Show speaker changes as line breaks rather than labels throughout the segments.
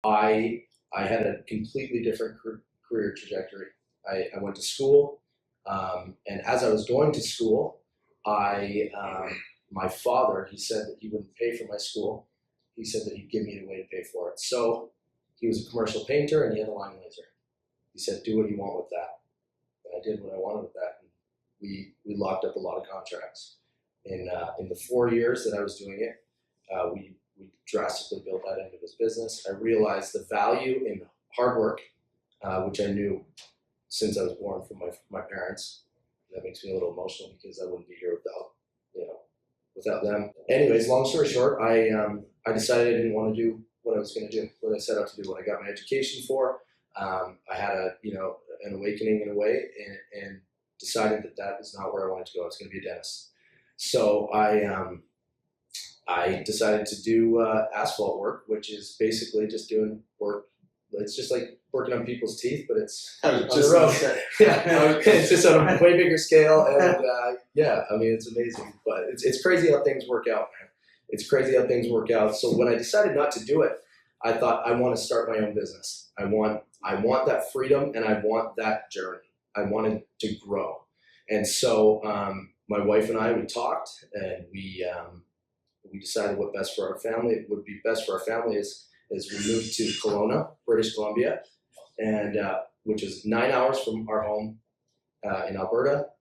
I had a completely different career trajectory. I went to school, and as I was going to school, my father, he said that he wouldn't pay for my school. He said that he'd give me the way to pay for it. So he was a commercial painter and he had a line laser. He said, do what you want with that. And I did what I wanted with that. And we locked up a lot of contracts. In the 4 years that I was doing it, we drastically built that into this business. I realized the value in hard work, which I knew since I was born from my parents. That makes me a little emotional because I wouldn't be here without them. Anyways, long story short, I decided I didn't want to do what I was going to do, what I set out to do, what I got my education for. I had an awakening in a way, and decided that is not where I wanted to go. I was going to be a dentist. So I decided to do asphalt work, which is basically just doing work. It's just like working on people's teeth, but it's on the road. Yeah, it's just on a way bigger scale, and yeah, I mean, it's amazing. But it's crazy how things work out, man. It's crazy how things work out. So when I decided not to do it, I thought I want to start my own business. I want that freedom, and I want that journey. I wanted to grow, and so my wife and I, we talked, and we decided what best for our family would be best for our family is we moved to Kelowna, British Columbia, and which is 9 hours from our home in Alberta.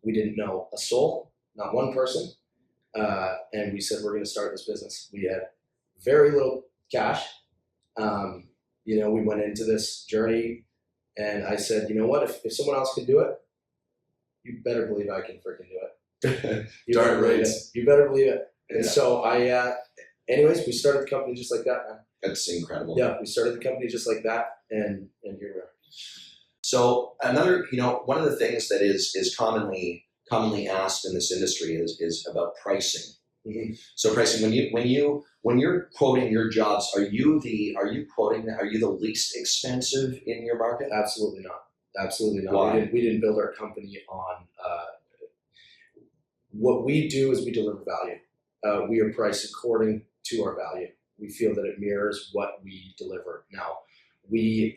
We didn't know a soul, not one person, and we said we're going to start this business. We had very little cash. We went into this journey, and I said, you know what? If someone else can do it, you better believe I can freaking do it.
Darn right.
You better believe it. And so anyways, we started the company just like that, man.
That's incredible.
Yeah, we started the company just like that, and here we are.
So another, one of the things that is commonly asked in this industry is about pricing.
Mm-hmm.
So pricing, when you're quoting your jobs, are you the least expensive in your market?
Absolutely not. Absolutely not.
Why?
We didn't build our company on what we do is we deliver value. We are priced according to our value. We feel that it mirrors what we deliver. Now, we're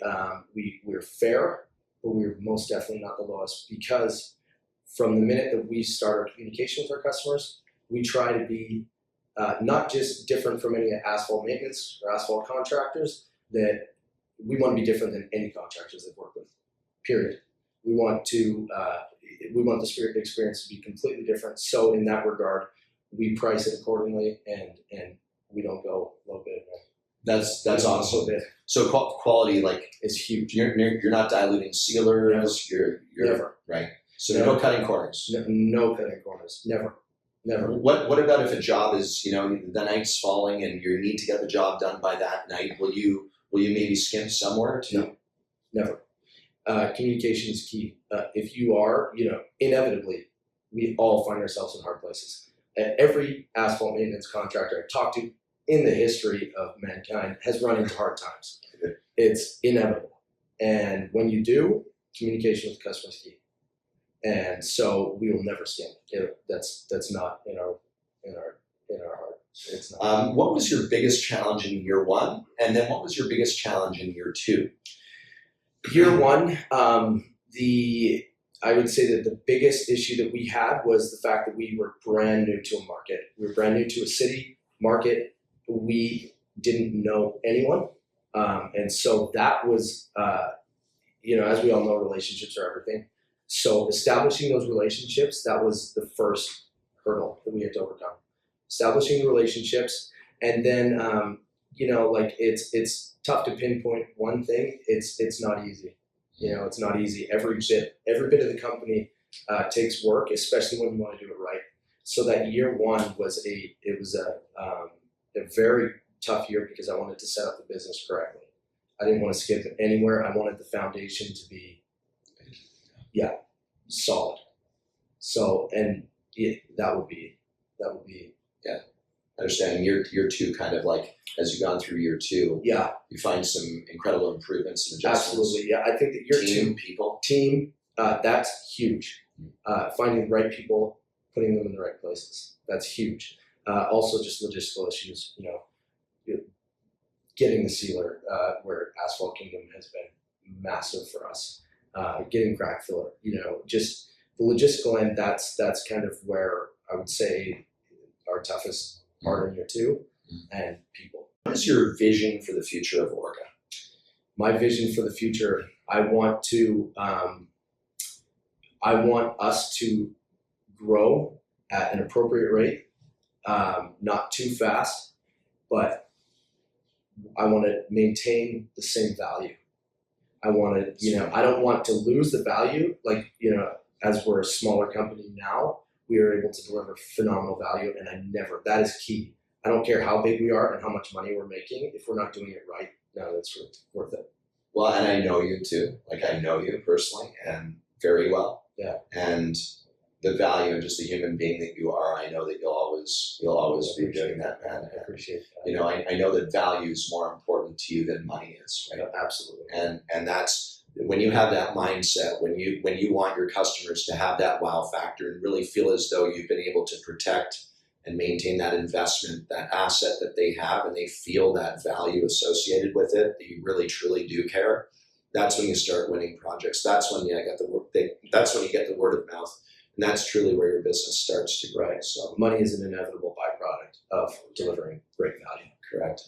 fair, but we're most definitely not the lowest, because from the minute that we start our communication with our customers, we try to be not just different from any asphalt maintenance or asphalt contractors, that we want to be different than any contractors they've worked with, period. We want the spirit experience to be completely different. So in that regard, we price it accordingly, and we don't go low bid.
That's awesome. So quality is huge. You're not diluting sealers.
Never.
You're
Never.
Right. So no cutting corners.
No cutting corners. Never.
What about if a job is the night's falling and you need to get the job done by that night? Will you maybe skimp somewhere to?
No, never. Communication is key. If you are, inevitably, we all find ourselves in hard places. Every asphalt maintenance contractor I've talked to in the history of mankind has run into hard times. It's inevitable. And when you do, communication with the customer is key. And so we will never skimp. That's not in our heart. It's not.
What was your biggest challenge in year one? And then what was your biggest challenge in year two?
Year one, I would say that the biggest issue that we had was the fact that we were brand new to a market. We were brand new to a city market. We didn't know anyone. And so that was, as we all know, relationships are everything. So establishing those relationships, that was the first hurdle that we had to overcome. Establishing the relationships, and then, it's tough to pinpoint one thing. It's not easy. It's not easy. Every bit of the company takes work, especially when you want to do it right. So that year one was a very tough year because I wanted to set up the business correctly. I didn't want to skip anywhere. I wanted the foundation to be, solid. So, and that would be.
Yeah. I understand. Year two, kind of like as you've gone through year two, you find some incredible improvements and adjustments.
Absolutely, yeah. I think that year team, that's huge. Finding the right people, putting them in the right places, that's huge. Also, just logistical issues. getting the sealer, where Asphalt Kingdom has been massive for us. Getting crack filler, just the logistical end. That's kind of where I would say our toughest part in year two, and people.
What is your vision for the future of Orca?
My vision for the future, I want us to grow at an appropriate rate, not too fast, but I want to maintain the same value. I want to, I don't want to lose the value. Like, as we're a smaller company now, we are able to deliver phenomenal value, and that is key. I don't care how big we are and how much money we're making. If we're not doing it right, no, that's worth it.
Well, and I know you too. Like, I know you personally and very well.
Yeah.
And the value and just the human being that you are, I know that you'll always be doing that, man.
I appreciate that.
I know that value is more important to you than money is, right?
Yeah, absolutely.
And that's when you have that mindset, when you want your customers to have that wow factor and really feel as though you've been able to protect and maintain that investment, that asset that they have, and they feel that value associated with it, that you really truly do care. That's when you start winning projects. That's when you get the word of mouth. And that's truly where your business starts to grow.
Right. So money is an inevitable byproduct of delivering great value.
Correct.